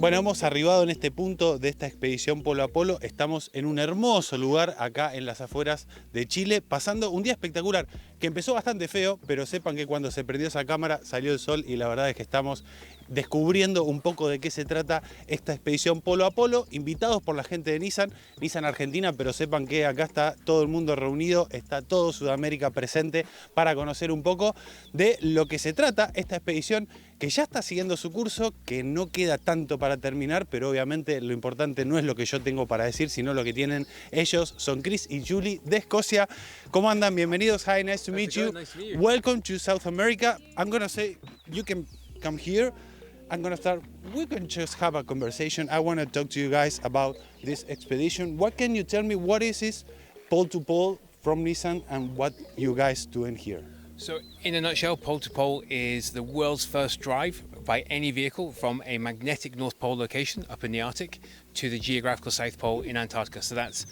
Bueno, hemos arribado en este punto de esta expedición polo a polo. Estamos en un hermoso lugar acá en las afueras de Chile, pasando un día espectacular, que empezó bastante feo, pero sepan que cuando se prendió esa cámara salió el sol y la verdad es que estamos descubriendo un poco de qué se trata esta expedición polo a polo, invitados por la gente de Nissan Argentina, pero sepan que acá está todo el mundo reunido, está todo Sudamérica presente para conocer un poco de lo que se trata esta expedición, que ya está siguiendo su curso, que no queda tanto para terminar, pero obviamente lo importante no es lo que yo tengo para decir, sino lo que tienen ellos. Son Chris y Julie de Escocia. ¿Cómo andan? Bienvenidos. Hi, nice to meet you. Nice to meet you. Welcome to South America. I'm gonna say you can come here. I'm gonna start. We can just have a conversation. I want to talk to you guys about this expedition. What can you tell me? What is this pole to pole from Nissan and what you guys doing here? So, in a nutshell, pole to pole is the world's first drive by any vehicle from a magnetic North Pole location up in the Arctic to the geographical South Pole in Antarctica. So that's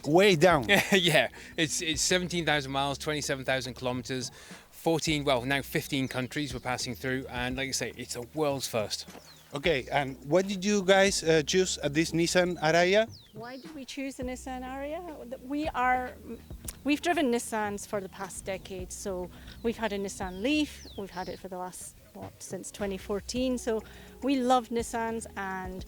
way down. yeah, it's 17,000 miles, 27,000 kilometers, 15 countries we're passing through, and like I say, it's a world's first. Okay, and what did you guys choose at this Nissan area? Why did we choose the Nissan area? We've driven Nissans for the past decade, so we've had a Nissan Leaf, we've had it for the last, since 2014, so we love Nissans, and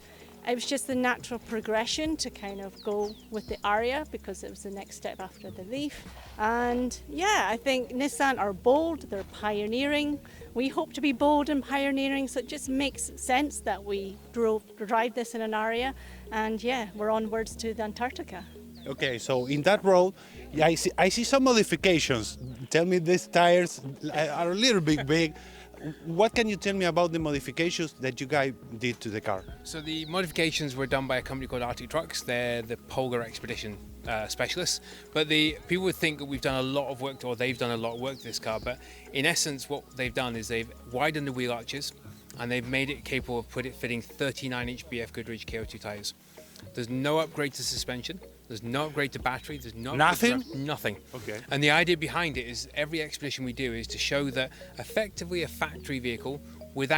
it was just the natural progression to kind of go with the Aria because it was the next step after the Leaf. And yeah, I think Nissan are bold, they're pioneering. We hope to be bold and pioneering, so it just makes sense that we drive this in an Aria. And yeah, we're onwards to the Antarctica. Okay, so in that road, I see some modifications. Tell me, these tires are a little bit big. What can you tell me about the modifications that you guys did to the car? So the modifications were done by a company called Arctic Trucks. They're the polar expedition specialists. But the people would think that we've done a lot of work, or they've done a lot of work to this car. But in essence, what they've done is they've widened the wheel arches and they've made it capable of fitting 39-inch BF Goodrich KO2 tires. There's no upgrade to suspension. There's no upgrade to battery. There's no nothing. Nothing. Okay. And the idea behind it is every expedition we do is to show that effectively a factory vehicle, with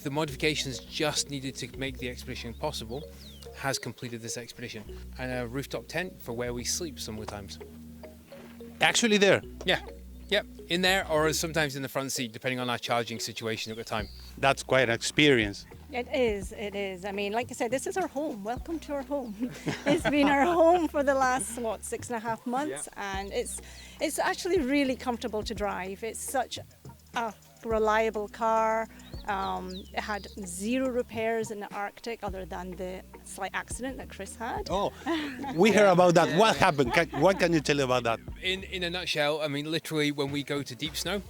the modifications just needed to make the expedition possible, has completed this expedition. And a rooftop tent for where we sleep sometimes. Actually, there. Yeah. Yep, in there or sometimes in the front seat, depending on our charging situation at the time. That's quite an experience. It is. I mean, like I said, this is our home. Welcome to our home. It's been our home for the last, 6.5 months, yeah. And it's actually really comfortable to drive. It's such a reliable car. It had zero repairs in the Arctic other than the slight accident that Chris had. Oh, we heard about that. What happened? What can you tell about that? In a nutshell, I mean, literally when we go to deep snow,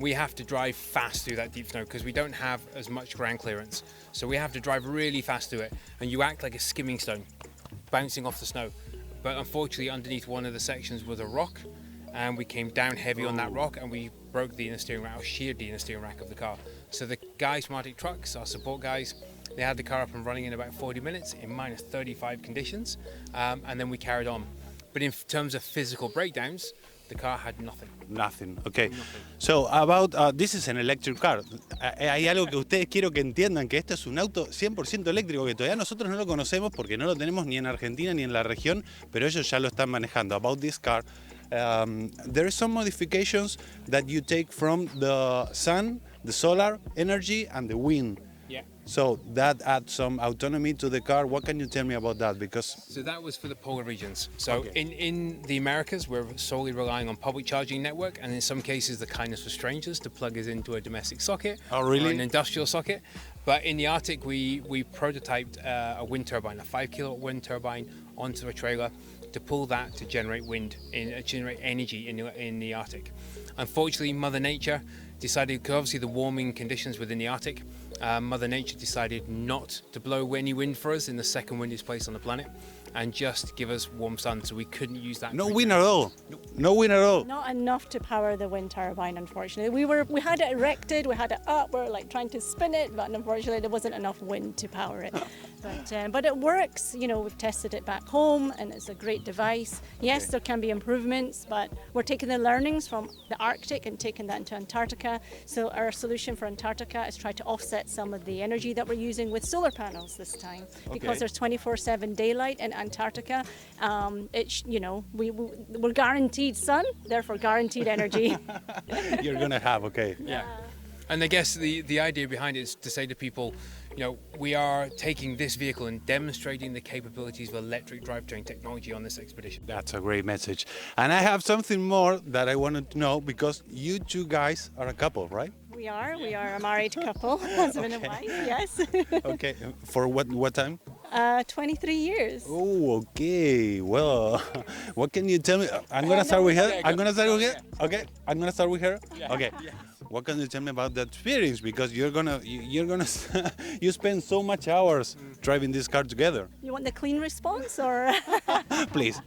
we have to drive fast through that deep snow because we don't have as much ground clearance. So we have to drive really fast through it, and you act like a skimming stone, bouncing off the snow. But unfortunately, underneath one of the sections was a rock, and we came down heavy on that rock, and we broke the inner steering rack, or sheared the inner steering rack of the car. So the guys from Arctic Trucks, our support guys, they had the car up and running in about 40 minutes in minus 35 conditions, and then we carried on. But in terms of physical breakdowns, the car had nothing. Nothing, okay. So about, this is an electric car. Hay algo que ustedes quiero que entiendan, que esto es un auto 100% eléctrico, que todavía nosotros no lo conocemos porque no lo tenemos ni en Argentina ni en la región, pero ellos ya lo están manejando. About this car, there are some modifications that you take from the sun, the solar energy and the wind. Yeah. So that adds some autonomy to the car. What can you tell me about that? So that was for the polar regions. So in the Americas, we're solely relying on public charging network, and in some cases, the kindness of strangers to plug us into a domestic socket or an industrial socket. But in the Arctic, we prototyped a wind turbine, a 5-kilowatt wind turbine onto a trailer to pull that to generate generate energy in the Arctic. Unfortunately, Mother Nature decided, because obviously the warming conditions within the Arctic, Mother Nature decided not to blow any wind for us in the second windiest place on the planet, and just give us warm sun, so we couldn't use that. No wind at all. No wind at all. Not enough to power the wind turbine, unfortunately. We had it erected, we had it up, we were like trying to spin it, but unfortunately there wasn't enough wind to power it. But it works. You know, we've tested it back home, and it's a great device. Yes, there can be improvements, but we're taking the learnings from the Arctic and taking that into Antarctica. So our solution for Antarctica is try to offset some of the energy that we're using with solar panels this time, because there's 24/7 daylight in Antarctica. We're guaranteed sun, therefore guaranteed energy. You're gonna have, okay. Yeah. And I guess the idea behind it is to say to people, you know, we are taking this vehicle and demonstrating the capabilities of electric drivetrain technology on this expedition. That's a great message. And I have something more that I wanted to know, because you two guys are a couple, right? We are a married couple, husband and wife, yes. Okay, for what time? 23 years. Oh, okay. Well, what can you tell me? I'm gonna start with her. Okay, I'm gonna start with her. Okay. What can you tell me about that experience? Because you're gonna you spend so much hours driving this car together. You want the clean response, or? Please.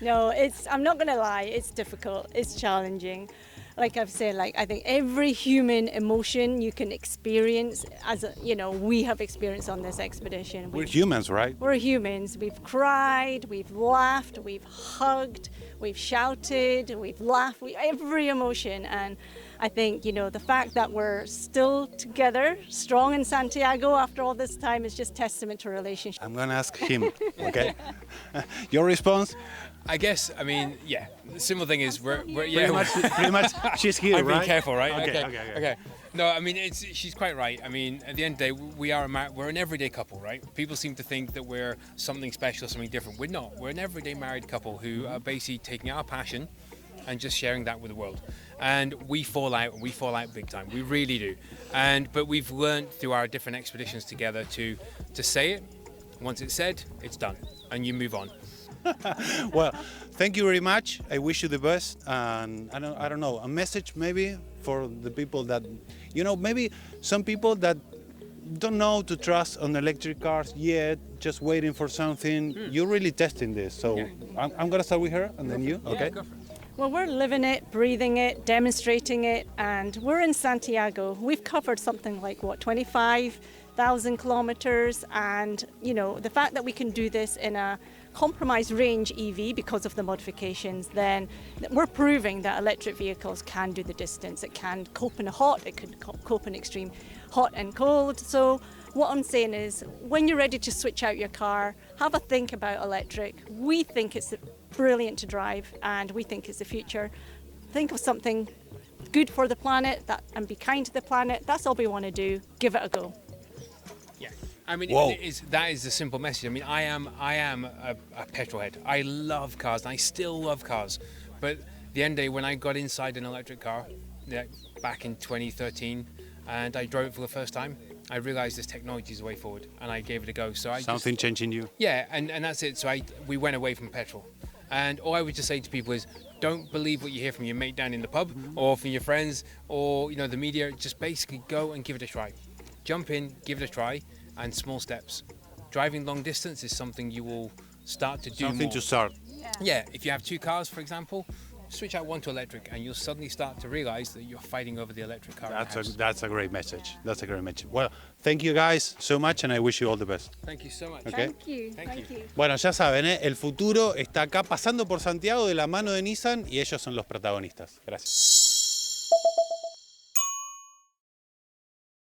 No, I'm not gonna lie. It's difficult. It's challenging. Like I've said, I think every human emotion you can experience, we have experienced on this expedition. We're humans, right? We're humans. We've cried, we've laughed, we've hugged, we've shouted, we've laughed, every emotion. And I think, the fact that we're still together, strong in Santiago after all this time, is just testament to a relationship. I'm gonna ask him, okay? Your response? I guess, yeah. The simple thing is, we're pretty much, she's here, I'm right? being careful, right? Okay. No, she's quite right. At the end of the day, we're an everyday couple, right? People seem to think that we're something special, something different. We're not. We're an everyday married couple who are basically taking our passion and just sharing that with the world. And we fall out big time. We really do. But we've learned through our different expeditions together to say it. Once it's said, it's done, and you move on. Well, thank you very much. I wish you the best. And I don't know, a message maybe for the people that, maybe some people that don't know to trust on electric cars yet, just waiting for something. You're really testing this. So I'm going to start with her and then you, okay? Go for it. Well, we're living it, breathing it, demonstrating it, and we're in Santiago. We've covered something like, 25,000 kilometers, and, the fact that we can do this in a compromised range EV because of the modifications, then we're proving that electric vehicles can do the distance. It can cope in hot, it can cope in extreme hot and cold. So what I'm saying is, when you're ready to switch out your car, have a think about electric. We think it's brilliant to drive, and we think it's the future. Think of something good for the planet and be kind to the planet. That's all we want to do. Give it a go. Yeah. That is the simple message. I am a petrol head. I love cars, and I still love cars. But the end of the day, when I got inside an electric car back in 2013, and I drove it for the first time, I realized this technology is the way forward, and I gave it a go. So something changing you. Yeah, and that's it. So we went away from petrol. And all I would just say to people is, don't believe what you hear from your mate down in the pub or from your friends or the media. Just basically go and give it a try. Jump in, give it a try, and small steps. Driving long distance is something you will start to do something more. To start. Yeah, if you have two cars, for example, switch out one to electric, and you'll suddenly start to realize that you're fighting over the electric car. That's a great message. That's a great message. Well, thank you guys so much, and I wish you all the best. Thank you so much. Okay? Thank you. Bueno, ya saben, el futuro está acá pasando por Santiago de la mano de Nissan y ellos son los protagonistas. Gracias.